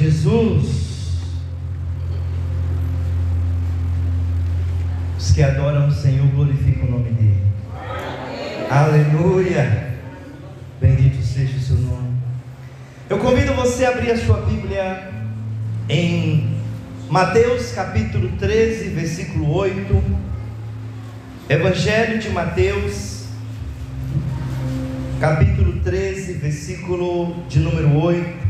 Jesus. Os que adoram o Senhor glorificam o nome dele. Aleluia. Bendito seja o seu nome. Eu convido você a abrir a sua Bíblia em Mateus capítulo 13, versículo 8. Evangelho de Mateus capítulo 13, versículo de número 8.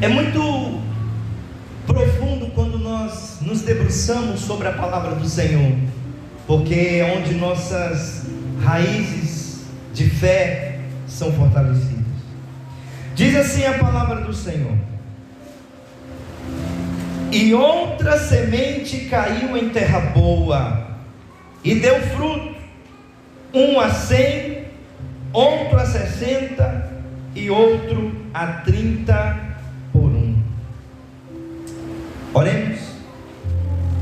É muito profundo quando nós nos debruçamos sobre a palavra do Senhor, porque é onde nossas raízes de fé são fortalecidas. Diz assim a palavra do Senhor: e outra semente caiu em terra boa, e deu fruto, um a 100, outro a 60, e outro a 30 por um. Oremos.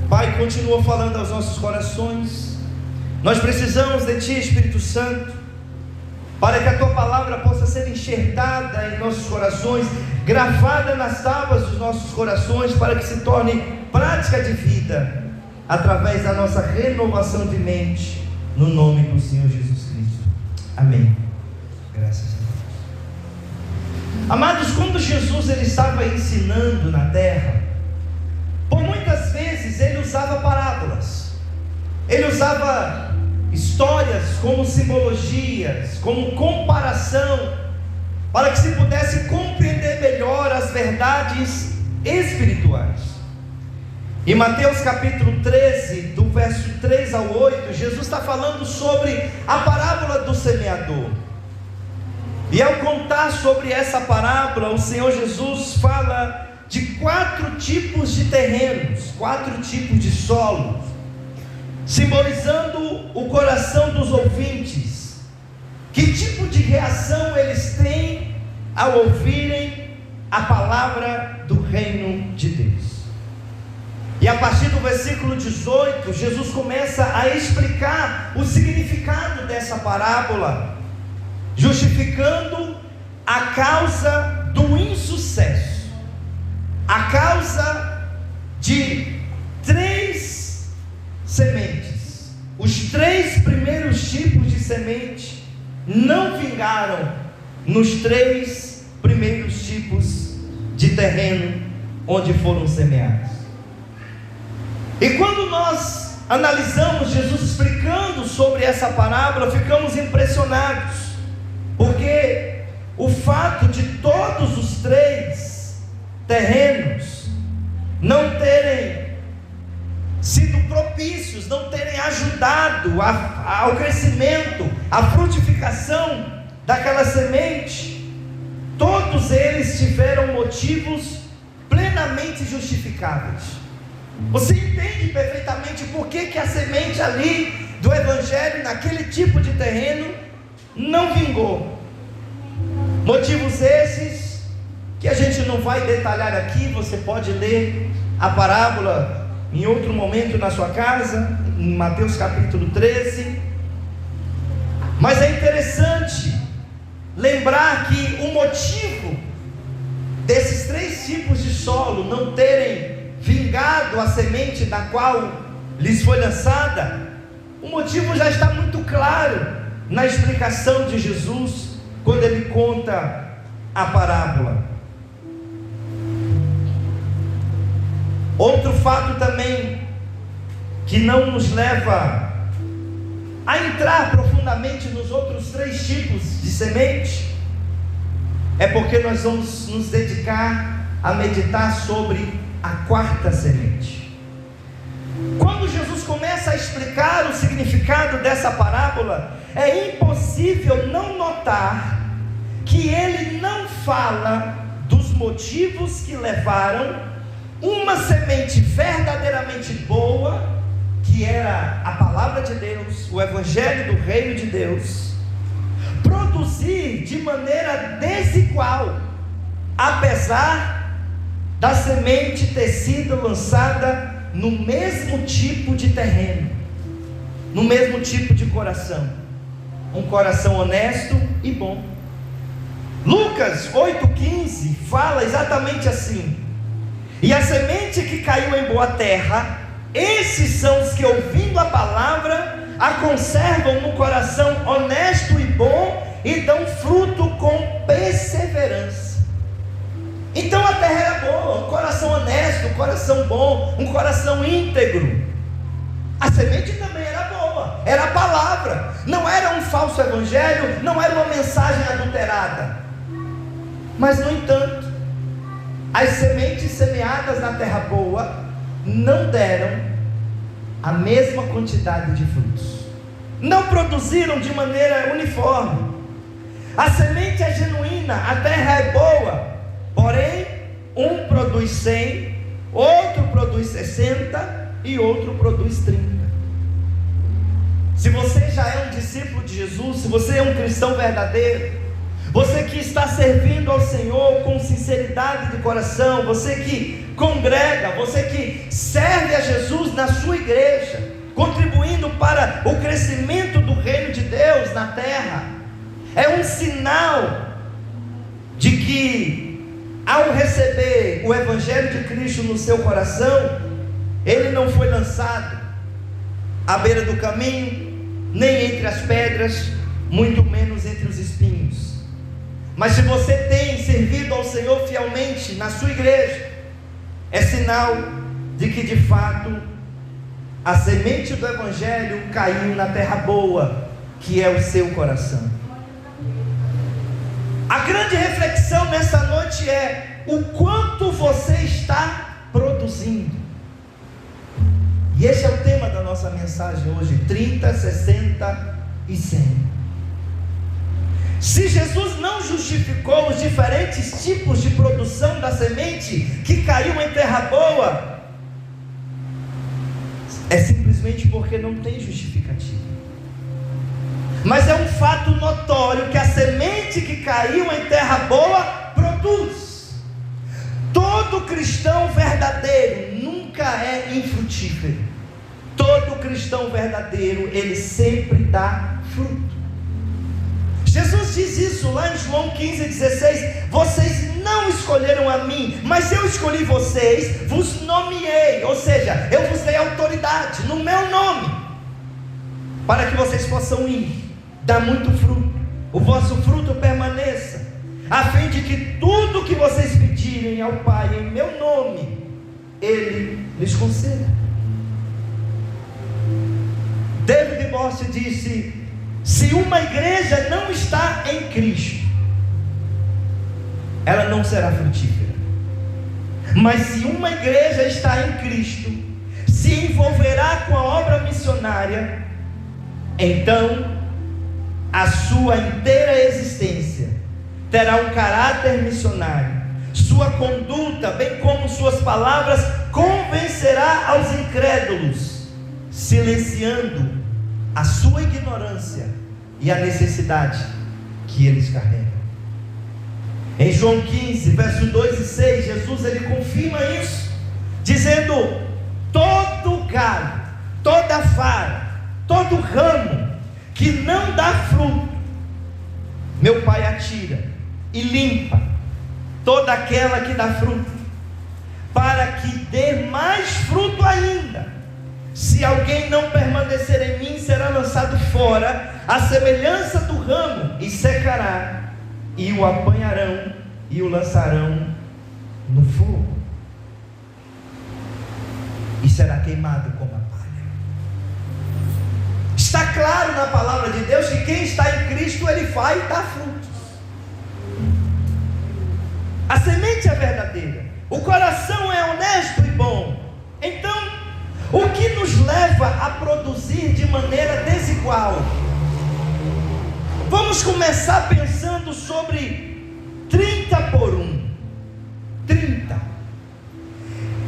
Pai, continua falando aos nossos corações. Nós precisamos de Ti, Espírito Santo, para que a Tua palavra possa ser enxertada em nossos corações, gravada nas tábuas dos nossos corações, para que se torne prática de vida, através da nossa renovação de mente, no nome do Senhor Jesus Cristo. Amém. Graças a Deus. Amados, quando Jesus ele estava ensinando na terra, por muitas vezes ele usava parábolas, ele usava histórias como simbologias, como comparação, para que se pudesse compreender melhor as verdades espirituais. Em Mateus capítulo 13, do verso 3 ao 8, Jesus está falando sobre a parábola do semeador. E ao contar sobre essa parábola, o Senhor Jesus fala de 4 tipos de terrenos, 4 tipos de solos, simbolizando o coração dos ouvintes. Que tipo de reação eles têm ao ouvirem a palavra do reino de Deus? E a partir do versículo 18, Jesus começa a explicar o significado dessa parábola, justificando a causa do insucesso, a causa de 3 sementes. Os 3 primeiros tipos de semente não vingaram nos 3 primeiros tipos de terreno onde foram semeados. E quando nós analisamos Jesus explicando sobre essa parábola, ficamos impressionados, porque o fato de todos os 3 terrenos não terem sido propícios, não terem ajudado ao crescimento, à frutificação daquela semente, todos eles tiveram motivos plenamente justificáveis. Você entende perfeitamente por que a semente ali do Evangelho, naquele tipo de terreno, não vingou. Motivos esses que a gente não vai detalhar aqui. Você pode ler a parábola em outro momento na sua casa, em Mateus capítulo 13. Mas é interessante lembrar que o motivo desses 3 tipos de solo não terem vingado a semente da qual lhes foi lançada, o motivo já está muito claro na explicação de Jesus, quando ele conta a parábola. Outro fato também que não nos leva a entrar profundamente nos outros 3 tipos de semente, é porque nós vamos nos dedicar a meditar sobre a 4ª semente. Quando Jesus começa a explicar o significado dessa parábola, é impossível não notar que ele não fala dos motivos que levaram uma semente verdadeiramente boa, que era a palavra de Deus, o Evangelho do Reino de Deus, produzir de maneira desigual, apesar da semente ter sido lançada no mesmo tipo de terreno, no mesmo tipo de coração, um coração honesto e bom. Lucas 8,15 fala exatamente assim: e a semente que caiu em boa terra, esses são os que, ouvindo a palavra, a conservam no coração honesto e bom, e dão fruto com perseverança. Então a terra era boa, um coração honesto, um coração bom, um coração íntegro. A semente também era boa, era a palavra, não era um falso evangelho, não era uma mensagem adulterada. Mas no entanto, as sementes semeadas na terra boa não deram a mesma quantidade de frutos, não produziram de maneira uniforme. A semente é genuína, a terra é boa, porém um produz 100, outro produz 60 e outro produz 30. Se você já é um discípulo de Jesus, se você é um cristão verdadeiro, você que está servindo ao Senhor com sinceridade de coração, você que congrega, você que serve a Jesus na sua igreja, contribuindo para o crescimento do reino de Deus na terra, é um sinal de que, ao receber o Evangelho de Cristo no seu coração, ele não foi lançado à beira do caminho, nem entre as pedras, muito menos entre os espinhos. Mas se você tem servido ao Senhor fielmente na sua igreja, é sinal de que de fato a semente do Evangelho caiu na terra boa, que é o seu coração. A grande reflexão nessa noite é o quanto você está produzindo. E esse é o tema da nossa mensagem hoje: 30, 60 e 100. Se Jesus não justificou os diferentes tipos de produção da semente que caiu em terra boa, é simplesmente porque não tem justificativa. Mas é um fato notório que a semente que caiu em terra boa produz. Todo cristão verdadeiro nunca é infrutífero. Todo cristão verdadeiro, ele sempre dá fruto. Jesus diz isso lá em João 15,16: vocês não escolheram a mim, mas eu escolhi vocês, vos nomeei, ou seja, eu vos dei autoridade no meu nome, para que vocês possam ir, dar muito fruto, o vosso fruto permaneça, a fim de que tudo que vocês pedirem ao Pai em meu nome, Ele lhes conceda. David Bosch disse: se uma igreja não está em Cristo, ela não será frutífera. Mas se uma igreja está em Cristo, se envolverá com a obra missionária, então a sua inteira existência terá um caráter missionário. Sua conduta, bem como suas palavras, convencerá aos incrédulos, silenciando a sua ignorância e a necessidade que eles carregam. Em João 15, verso 2 e 6, Jesus ele confirma isso, dizendo: todo galho, toda vara, todo ramo que não dá fruto, meu Pai atira e limpa toda aquela que dá fruto, para que dê mais fruto ainda. Se alguém não permanecer em mim, será lançado fora, à semelhança do ramo, e secará, e o apanharão e o lançarão no fogo, e será queimado como a palha. Está claro na palavra de Deus que quem está em Cristo, ele vai dar frutos. A semente é verdadeira, o coração é honesto e bom. Então, o que nos leva a produzir de maneira desigual? Vamos começar pensando sobre 30 por 1. 30.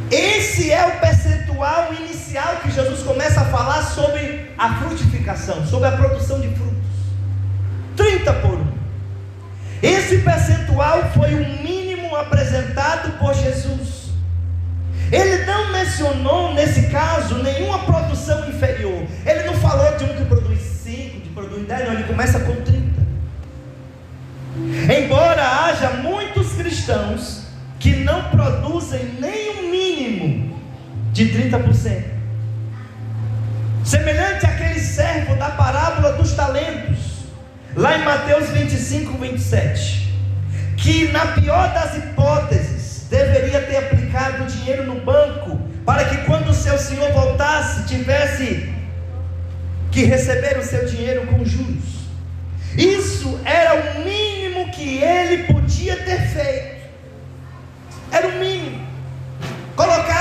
Esse é o percentual inicial que Jesus começa a falar sobre a frutificação, sobre a produção de frutos. 30 por 1. Esse percentual foi o mínimo apresentado por Jesus. Ele não mencionou nesse caso nenhuma produção inferior. Ele não falou de um que produz 5, de produz 10, não, ele começa com 30. Embora que não produzem nem o mínimo de 30%. Semelhante àquele servo da parábola dos talentos, lá em Mateus 25, 27, que na pior das hipóteses deveria ter aplicado o dinheiro no banco, para que quando o seu senhor voltasse, tivesse que receber o seu dinheiro com juros. Isso era o mínimo que ele podia ter feito. Era o mínimo. Colocar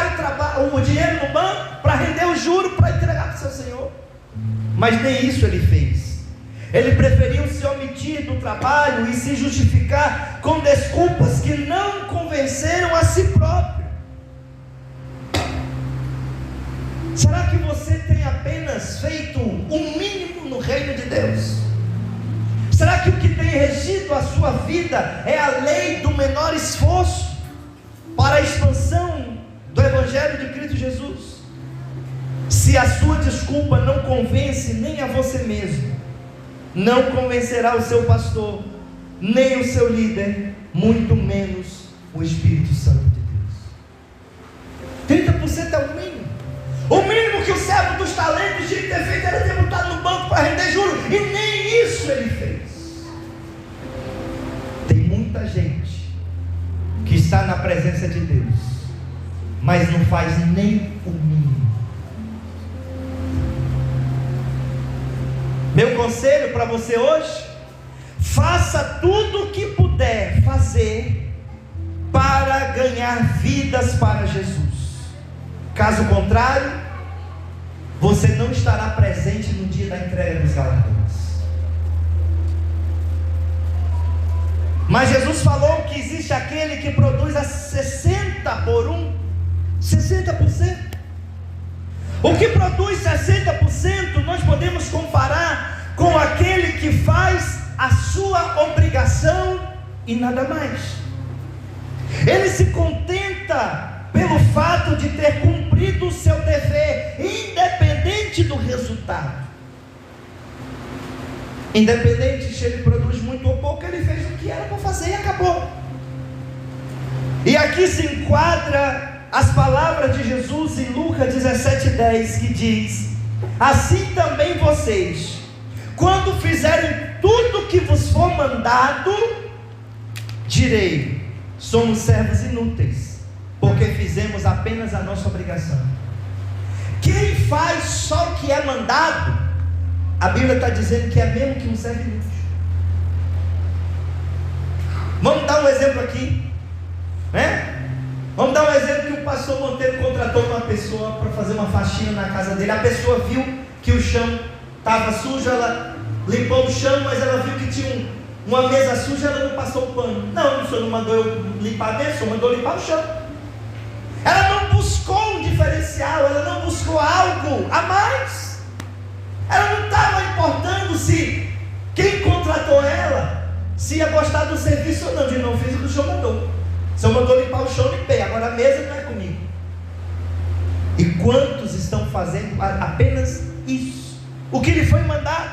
o dinheiro no banco para render o juro, para entregar para o seu senhor. Mas nem isso ele fez. Ele preferiu se omitir do trabalho e se justificar com desculpas que não convenceram a si próprio. Será que você tem apenas feito o mínimo no reino de Deus? Será que o que tem regido a sua vida é a lei do menor esforço para a expansão do Evangelho de Cristo Jesus? Se a sua desculpa não convence nem a você mesmo, não convencerá o seu pastor, nem o seu líder, muito menos o Espírito Santo de Deus. 30% é o mínimo. O mínimo que o servo dos talentos tinha que ter feito era ter botado no banco para render juros, e nem isso ele fez. Tem muita gente que está na presença de Deus, mas não faz nem o mínimo. Meu conselho para você hoje: faça tudo o que puder fazer para ganhar vidas para Jesus. Caso contrário, você não estará presente no dia da entrega dos galardões. Mas Jesus falou que existe aquele que produz a 60 por 1, 60%. O que produz 60% nós podemos comparar com aquele que faz a sua obrigação e nada mais. Ele se contenta pelo fato de ter cumprido o seu dever, independente do resultado. Independente se ele produz muito ou pouco, ele fez o que era para fazer e acabou. E aqui se enquadra as palavras de Jesus em Lucas 17:10, que diz: assim também vocês, quando fizerem tudo o que vos for mandado, direi: somos servos inúteis, porque fizemos apenas a nossa obrigação. Quem faz só o que é mandado, a Bíblia está dizendo que é mesmo que um servo inútil. Vamos dar um exemplo aqui, né? Vamos dar um exemplo que o pastor Monteiro contratou uma pessoa para fazer uma faxina na casa dele. A pessoa viu que o chão estava sujo, ela limpou o chão, mas ela viu que tinha uma mesa suja, ela não passou o pano. Não, o senhor não mandou eu limpar dentro, o senhor mandou limpar o chão. Ela não buscou um diferencial, ela não buscou algo a mais. Ela não estava importando se quem contratou ela, se ia gostar do serviço ou não. De não, fiz o que o senhor mandou. O senhor mandou limpar o chão, limpei, agora a mesa não é comigo. E quantos estão fazendo apenas isso, o que lhe foi mandado?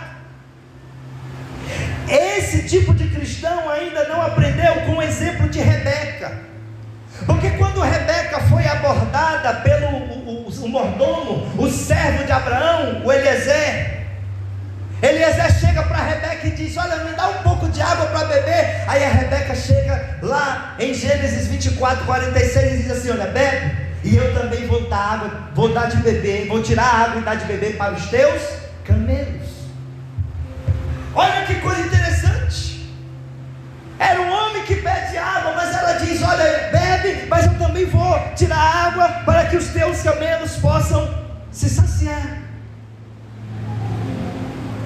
Esse tipo de cristão ainda não aprendeu com o exemplo de Rebeca. Porque quando Rebeca foi abordada pelo o mordomo, o servo de Abraão, o Eliezer chega para Rebeca e diz: olha, me dá um pouco de água para beber. Aí a Rebeca chega lá em Gênesis 24:46 e diz assim: olha, bebe, e eu também vou dar água, vou dar de beber, vou tirar a água e dar de beber para os teus camelos. Olha que coisa interessante. Era um homem que pede água, mas ela diz: olha, bebe, mas eu também vou tirar água para que os teus camelos possam se saciar.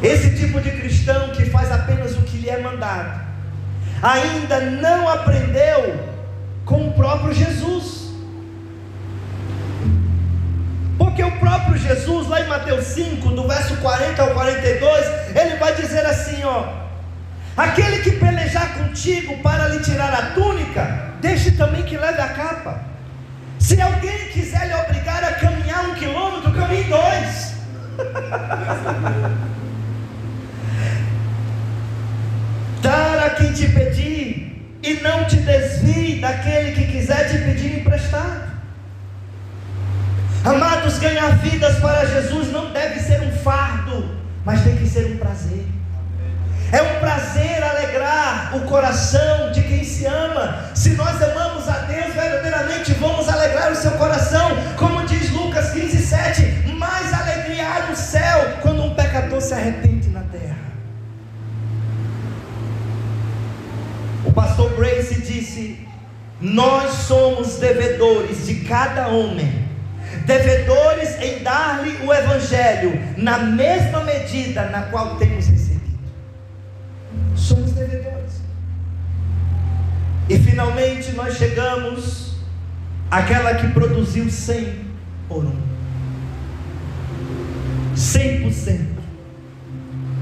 Esse tipo de cristão que faz apenas o que lhe é mandado, ainda não aprendeu com o próprio Jesus. Porque o próprio Jesus, lá em Mateus 5, do verso 40 ao 42, ele vai dizer assim, ó: aquele que pelejar contigo para lhe tirar a túnica, deixe também que leve a capa. Se alguém quiser lhe obrigar a caminhar 1 quilômetro, caminhe 2. Dar a quem te pedir, e não te desvie daquele que quiser te pedir emprestado. Amados, ganhar vidas para Jesus não deve ser um fardo, mas tem que ser um prazer. É um prazer alegrar o coração de quem se ama. Se nós amamos a Deus verdadeiramente, vamos alegrar o seu coração, como diz Lucas 15:7, mais alegria há no céu quando um pecador se arrepende na terra. O pastor Bracy disse: nós somos devedores de cada homem, devedores em dar-lhe o evangelho na mesma medida na qual temos recebido. Somos devedores. E finalmente nós chegamos àquela que produziu 100 por 1. 100%.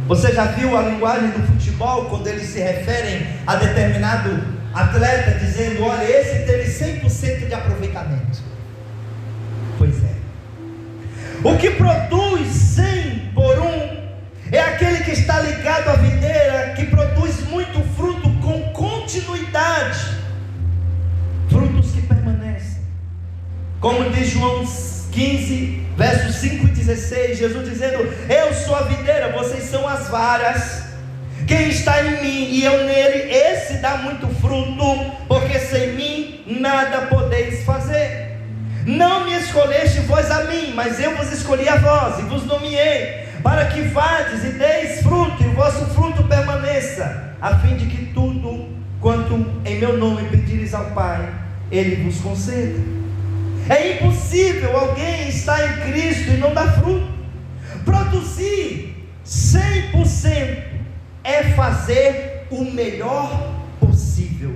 Você já viu a linguagem do futebol, quando eles se referem a determinado atleta, dizendo: olha, esse teve 100% de aproveitamento. Pois é. O que produz 100 por 1 é aquele que está ligado à videira, que produz muito fruto com continuidade, frutos que permanecem. Como diz João 15, versos 5 e 16, Jesus dizendo: eu sou a videira, vocês são as varas. Quem está em mim e eu nele, esse dá muito fruto, porque sem mim nada podeis fazer. Não me escolheste vós a mim, mas eu vos escolhi a vós e vos nomeei, para que vades e deis fruto, e o vosso fruto permaneça, a fim de que tudo quanto em meu nome pedires ao Pai, Ele vos conceda. É impossível alguém estar em Cristo e não dar fruto. Produzir 100% é fazer o melhor possível.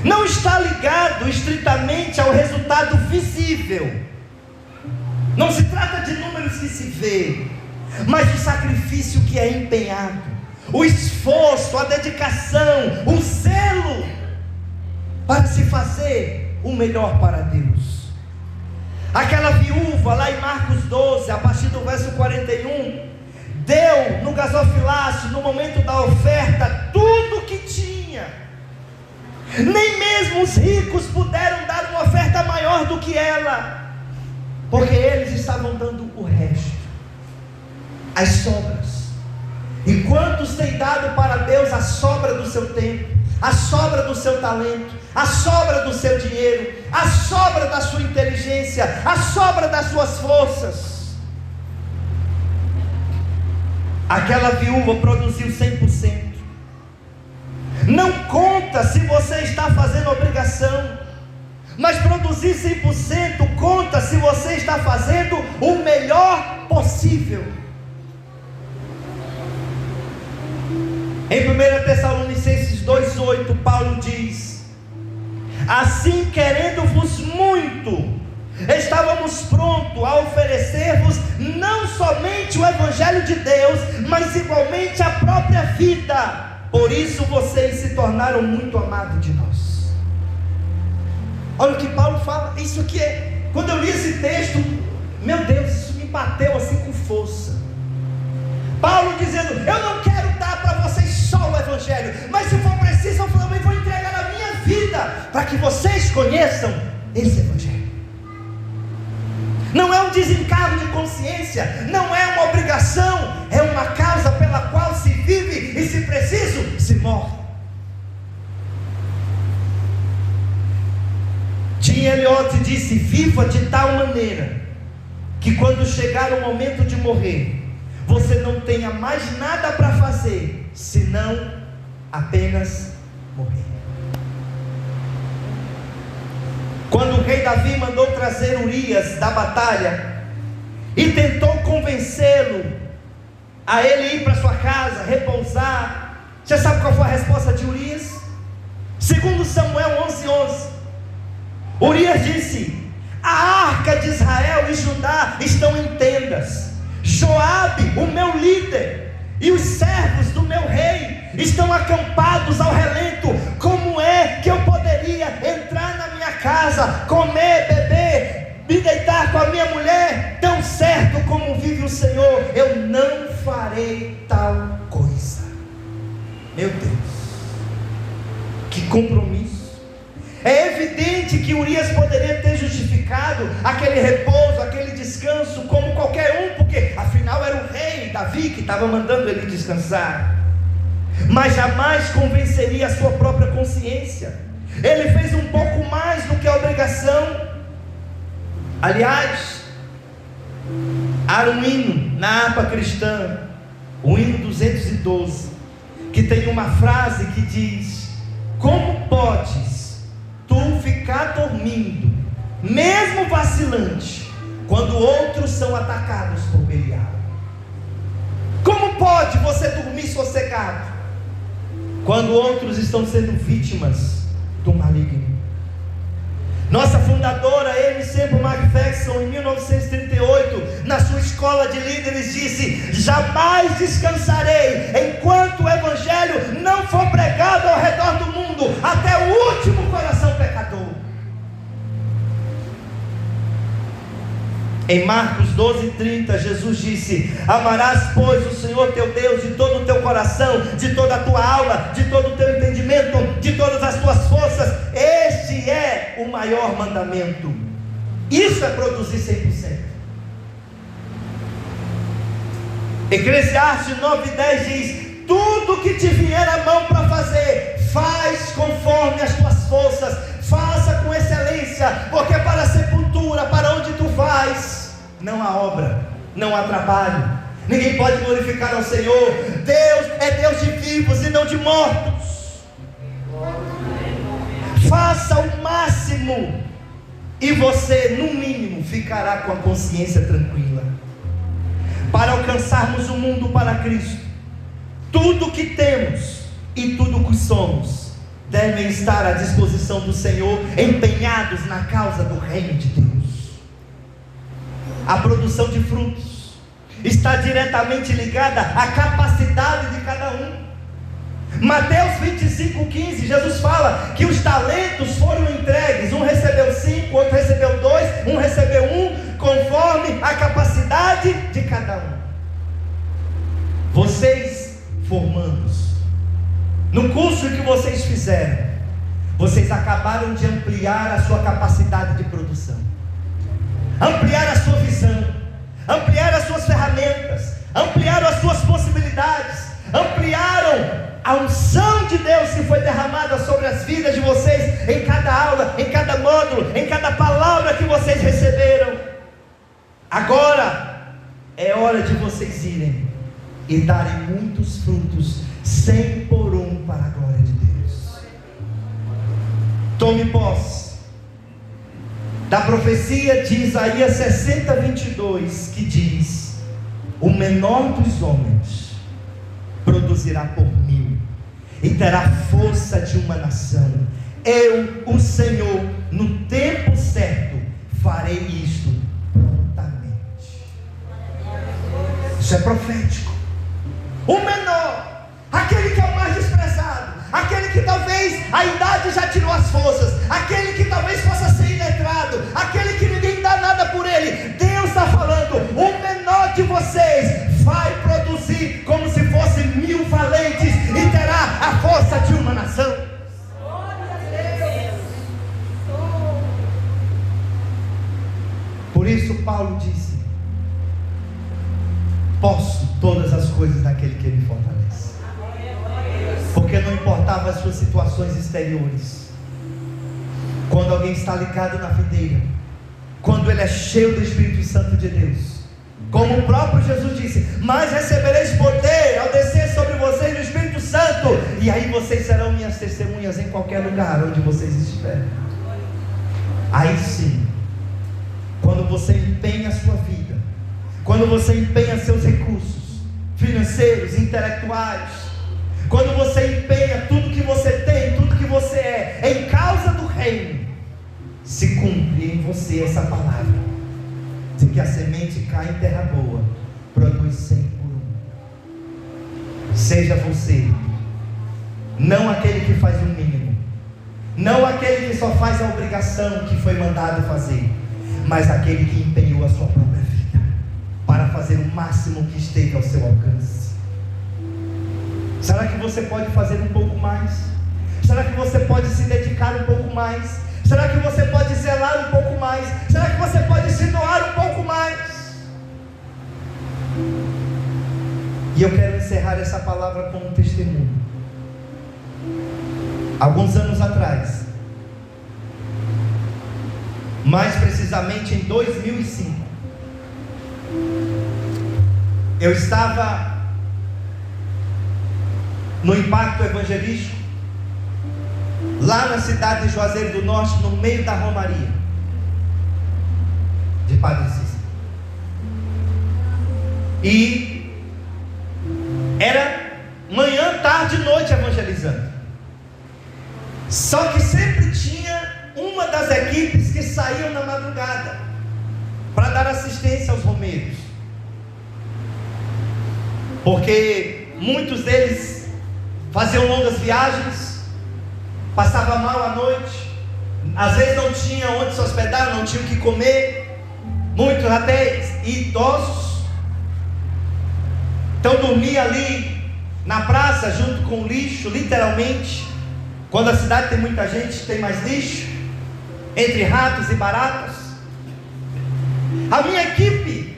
Não está ligado estritamente ao resultado visível. Não se trata de números que se vê, mas o sacrifício que é empenhado, o esforço, a dedicação, o zelo para se fazer o melhor para Deus. Aquela viúva lá em Marcos 12, a partir do verso 41, deu no gasofilácio, no momento da oferta, tudo que tinha. Nem mesmo os ricos puderam dar uma oferta maior do que ela, porque eles estavam dando o resto, as sobras. E quantos têm dado para Deus a sobra do seu tempo, a sobra do seu talento, a sobra do seu dinheiro, a sobra da sua inteligência, a sobra das suas forças? Aquela viúva produziu 100%. Não conta se você está fazendo obrigação, mas produzir 100% conta se você está fazendo o melhor possível. Em 1 Tessalonicenses 2,8, Paulo diz: assim, querendo-vos muito, estávamos prontos a oferecer-vos não somente o Evangelho de Deus, mas igualmente a própria vida. Por isso vocês se tornaram muito amados de nós. Olha o que Paulo fala. Isso aqui é, quando eu li esse texto, meu Deus, isso me bateu assim com força. Paulo dizendo: eu não quero dar para vocês só o Evangelho, mas se for preciso eu também vou entregar a minha vida, para que vocês conheçam esse Evangelho. Não é um desencargo de consciência, não é uma obrigação, é uma causa pela qual se vive e, se preciso, se morre. Tim Eliot disse: viva de tal maneira que quando chegar o momento de morrer, você não tenha mais nada para fazer, senão apenas morrer. Quando o rei Davi mandou trazer Urias da batalha e tentou convencê-lo a ele ir para sua casa, repousar, você sabe qual foi a resposta de Urias? Segundo Samuel 11:11, Urias disse: a arca de Israel e Judá estão em tendas, Joabe, o meu líder, e os servos do meu rei estão acampados ao relento. Como é que eu poderia entrar na minha casa, comer, beber, me deitar com a minha mulher? Tão certo como vive o Senhor, eu não farei tal coisa. Meu Deus, compromisso. É evidente que Urias poderia ter justificado aquele repouso, aquele descanso como qualquer um, porque afinal era o rei Davi que estava mandando ele descansar, mas jamais convenceria a sua própria consciência. Ele fez um pouco mais do que a obrigação. Aliás, há um hino na harpa cristã, o hino 212, que tem uma frase que diz: como podes tu ficar dormindo, mesmo vacilante, quando outros são atacados por Belial? Como pode você dormir sossegado, quando outros estão sendo vítimas do maligno? Nossa fundadora, Amy Semple McPherson, em 1938, na sua escola de líderes, disse: jamais descansarei enquanto o evangelho não for pregado ao redor do mundo, até o último coração pecador. Em Marcos 12:30, Jesus disse: amarás, pois, o Senhor teu Deus de todo o teu coração, de toda a tua alma, de todo o teu entendimento, de todas as tuas forças. Este é o maior mandamento. Isso é produzir 100%. Eclesiastes 9:10 diz: tudo que te vier a mão para fazer, faz conforme as tuas forças, faça com excelência, porque para a sepultura, para onde tu vais, não há obra, não há trabalho. Ninguém pode glorificar ao Senhor. Deus é Deus de vivos e não de mortos. Faça o máximo e você, no mínimo, ficará com a consciência tranquila. Para alcançarmos o mundo para Cristo, tudo que temos e tudo que somos devem estar à disposição do Senhor, empenhados na causa do reino de Deus. A produção de frutos está diretamente ligada à capacidade de cada um. Mateus 25:15, Jesus fala que os talentos foram entregues, um recebeu 5, outro recebeu 2, um recebeu 1, conforme a capacidade de cada um. Vocês, formandos, no curso que vocês fizeram, vocês acabaram de ampliar a sua capacidade de produção, ampliar a sua visão, ampliar as suas ferramentas, ampliaram as suas possibilidades, ampliaram a unção de Deus que foi derramada sobre as vidas de vocês, em cada aula, em cada módulo, em cada palavra que vocês receberam. Agora é hora de vocês irem e darem muitos frutos, 100 por 1, para a glória de Deus. Tome posse da profecia de Isaías 60:22, que diz: o menor dos homens produzirá por 1000 e terá força de uma nação. Eu, o Senhor, no tempo certo farei isto prontamente. Isso é profético. O menor, aquele que é o mais desprezado, aquele que talvez a idade já tirou as forças, aquele que talvez possa ser iletrado, aquele que ninguém dá nada por ele, Deus está falando: o menor de vocês vai produzir como se fossem 1000 valentes e terá a força de uma nação. Por isso Paulo disse: posso todas as coisas naquele que me fortalece. Porque não importava as suas situações exteriores. Quando alguém está ligado na videira, quando ele é cheio do Espírito Santo de Deus, como o próprio Jesus disse: mas recebereis poder ao descer sobre vocês o Espírito Santo, e aí vocês serão minhas testemunhas em qualquer lugar onde vocês estiverem. Aí sim, quando você empenha a sua vida, quando você empenha seus recursos financeiros, intelectuais, quando você empenha tudo que você tem, tudo que você é, em causa do reino, se cumpre em você essa palavra de que a semente cai em terra boa, produz 100 por 1. Seja você não aquele que faz o mínimo, não aquele que só faz a obrigação que foi mandado fazer, mas aquele que empenhou a sua própria vida para fazer o máximo que esteve ao seu alcance. Será que você pode fazer um pouco mais? Será que você pode se dedicar um pouco mais? Será que você pode zelar um pouco mais? Será que você pode se doar um pouco mais? E eu quero encerrar essa palavra com um testemunho. Alguns anos atrás, mais precisamente em 2005, eu estava no Impacto Evangelístico, lá na cidade de Juazeiro do Norte, no meio da Romaria de Padre Cícero. E era manhã, tarde e noite evangelizando. Só que sempre tinha uma das equipes que saíam na madrugada para dar assistência aos romeiros, porque muitos deles faziam longas viagens, passavam mal à noite, às vezes não tinha onde se hospedar, não tinham o que comer, muitos até idosos. Então dormia ali na praça junto com o lixo, literalmente. Quando a cidade tem muita gente, tem mais lixo, entre ratos e baratas. A minha equipe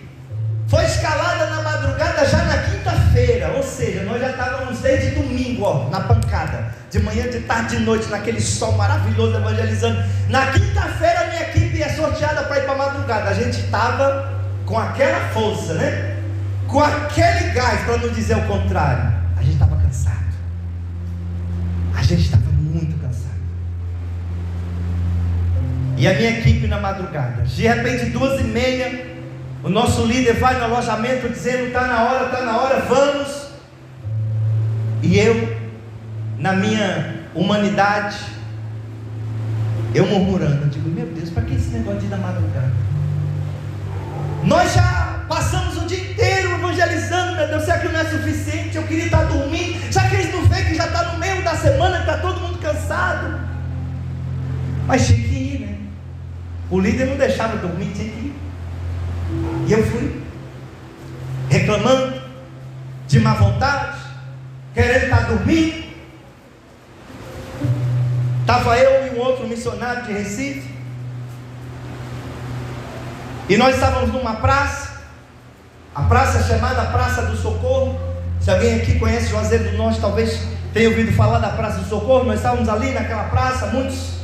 foi escalada na madrugada já na quinta-feira, ou seja, nós já estávamos desde domingo, ó, na pancada, de manhã, de tarde, de noite, naquele sol maravilhoso evangelizando. Na quinta-feira a minha equipe é sorteada para ir para a madrugada. A gente estava com aquela força, né? Com aquele gás, para não dizer o contrário. A gente estava cansado. A gente estava muito cansado. E a minha equipe na madrugada, de repente 2h30, o nosso líder vai no alojamento dizendo: está na hora, vamos. E eu, na minha humanidade, eu murmurando, eu digo: meu Deus, para que esse negócio de ir na madrugada? Nós já passamos o dia inteiro evangelizando, meu Deus, será que não é suficiente? Eu queria estar dormindo. Será que eles não veem que já está no meio da semana, que está todo mundo cansado? Mas tinha que ir, né? O líder não deixava dormir, tinha que ir. E eu fui, reclamando, de má vontade, querendo estar dormindo. Estava eu e um outro missionário de Recife, e nós estávamos numa praça, a praça chamada Praça do Socorro. Se alguém aqui conhece Juazeiro do Norte, talvez tenha ouvido falar da Praça do Socorro. Nós estávamos ali naquela praça, muitos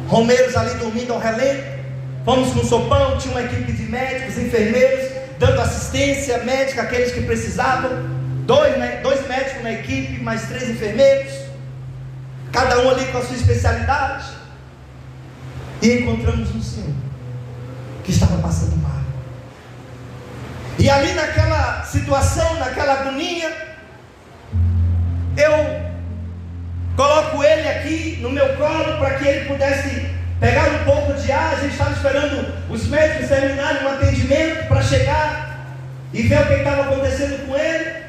romeiros ali dormindo ao relento. Fomos com sopão, tinha uma equipe de médicos, enfermeiros, dando assistência médica àqueles que precisavam. Dois médicos na equipe, mais 3 enfermeiros, cada um ali com a sua especialidade. E encontramos um senhor que estava passando mal. E ali naquela situação, naquela agonia, eu coloco ele aqui no meu colo para que ele pudesse pegar um pouco de ar. A gente estava esperando os médicos terminarem o atendimento para chegar e ver o que estava acontecendo com ele.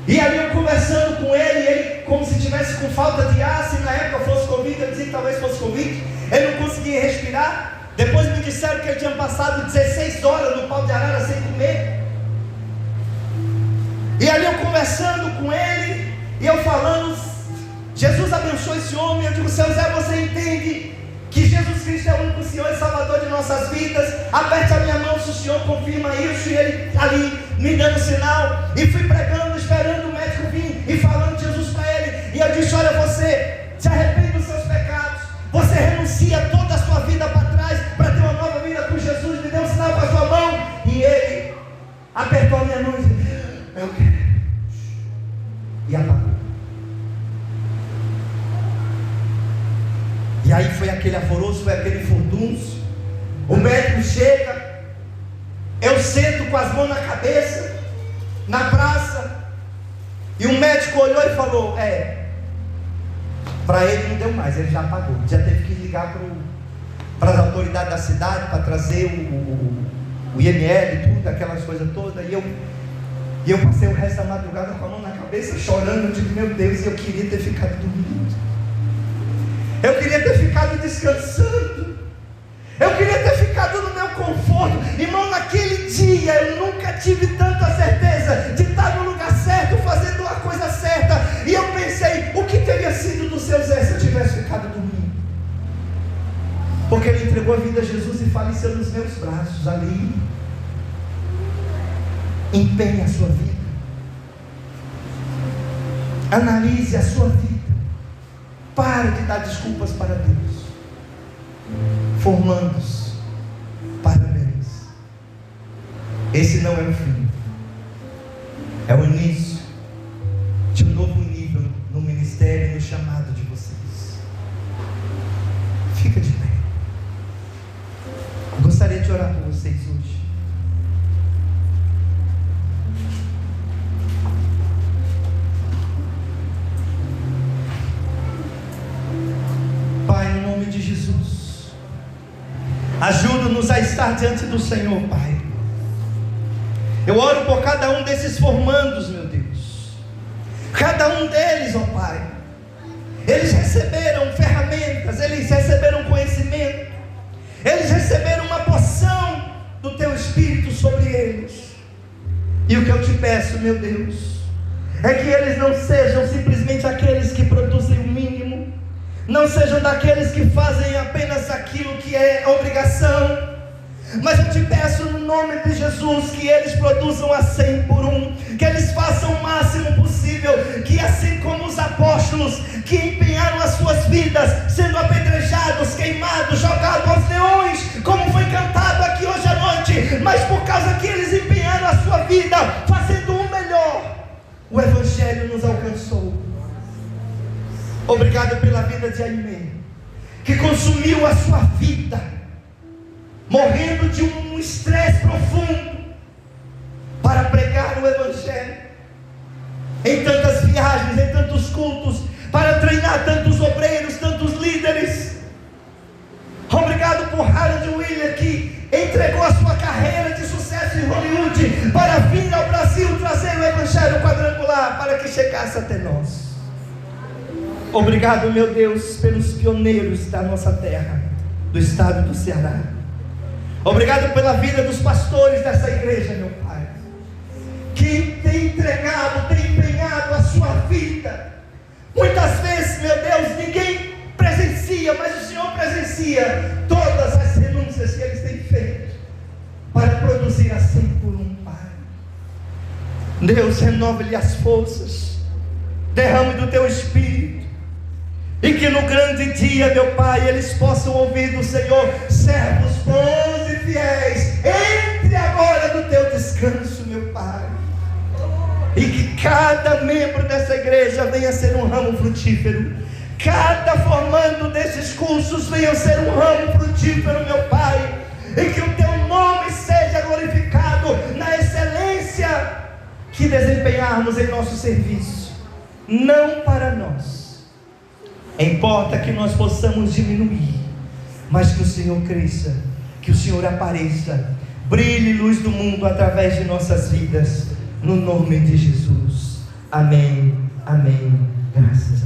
E ali eu conversando com ele, ele como se estivesse com falta de ar. Se na época fosse Covid, eu dizia que talvez fosse Covid. Ele não conseguia respirar. Depois me disseram que ele tinha passado 16 horas no pau de arara sem comer. E ali eu conversando com ele, e eu falando: Jesus abençoe esse homem. Eu digo: seu Zé, você entende que Jesus Cristo é o único Senhor e Salvador de nossas vidas? Aperte a minha mão se o Senhor confirma isso. E ele ali me dando sinal, e fui pregando, esperando o médico vir e falando Jesus para ele. E eu disse: olha, você se arrepende dos seus pecados, você renuncia toda a sua vida para trás para ter uma nova vida com Jesus. Me deu um sinal com a sua mão. E ele apertou a minha mão e disse: eu quero. E apagou. E aí foi aquele alvoroço, foi aquele furdunço. O médico chega, eu sento com as mãos na cabeça, na praça, e o médico olhou e falou: para ele não deu mais, ele já apagou. Já teve que ligar para as autoridades da cidade para trazer o IML e tudo, aquelas coisas todas. E eu passei o resto da madrugada com a mão na cabeça, chorando. Eu digo: meu Deus, eu queria ter ficado dormindo, eu queria ter ficado descansando, eu queria ter ficado no meu conforto. Irmão, naquele dia eu nunca tive tanta certeza de estar no lugar certo, fazendo a coisa certa. E eu pensei: o que teria sido entregou a vida a Jesus e faleceu nos meus braços ali. Empenhe a sua vida, analise a sua vida, pare de dar desculpas para Deus. Formandos, parabéns. Esse não é o fim, é o início de um novo nível no ministério e no chamado de vocês. Fica de pé. Eu gostaria de orar por vocês hoje. Pai, no nome de Jesus, ajuda-nos a estar diante do Senhor, Pai. Eu oro por cada um desses formandos, meu Deus. Cada um deles, ó Pai, eles receberam ferramentas, eles receberam conhecimento, eles receberam uma porção do Teu Espírito sobre eles. E o que eu te peço, meu Deus, é que eles não sejam simplesmente aqueles que produzem o mínimo, não sejam daqueles que fazem apenas aquilo que é obrigação, mas eu te peço no nome de Jesus que eles produzam a 100 por 1, que eles façam o máximo possível, que assim como os apóstolos que empenharam as suas vidas, sendo apedrejados, queimados, jogados aos leões, como foi cantado aqui hoje à noite, mas por causa que eles empenharam a sua vida, fazendo o melhor, o Evangelho nos alcançou. Obrigado pela vida de Aimee, que consumiu a sua vida, morrendo de um estresse profundo, para pregar o Evangelho, em tantas viagens, em tantos cultos, para treinar tantos obreiros, tantos líderes. Obrigado por Harold Williams, que entregou a sua carreira de sucesso em Hollywood, para vir ao Brasil trazer o Evangelho quadrangular, para que chegasse até nós. Obrigado, meu Deus, pelos pioneiros da nossa terra, do estado do Ceará. Obrigado pela vida dos pastores dessa igreja, meu Pai, que tem entregado, tem empenhado a sua vida. Muitas vezes, meu Deus, ninguém presencia, mas o Senhor presencia todas as renúncias que eles têm feito para produzir a 100 por 1, Pai. Deus, renova-lhe as forças, derrame do Teu Espírito, e que no grande dia, meu Pai, eles possam ouvir do Senhor: servos bons e fiéis, entre agora no Teu descanso, meu Pai. E que cada membro dessa igreja venha ser um ramo frutífero, cada formando desses cursos venha ser um ramo frutífero, meu Pai. E que o Teu nome seja glorificado na excelência que desempenharmos em nosso serviço, não para nós. Importa que nós possamos diminuir, mas que o Senhor cresça, que o Senhor apareça, brilhe luz do mundo através de nossas vidas, no nome de Jesus. Amém, amém, graças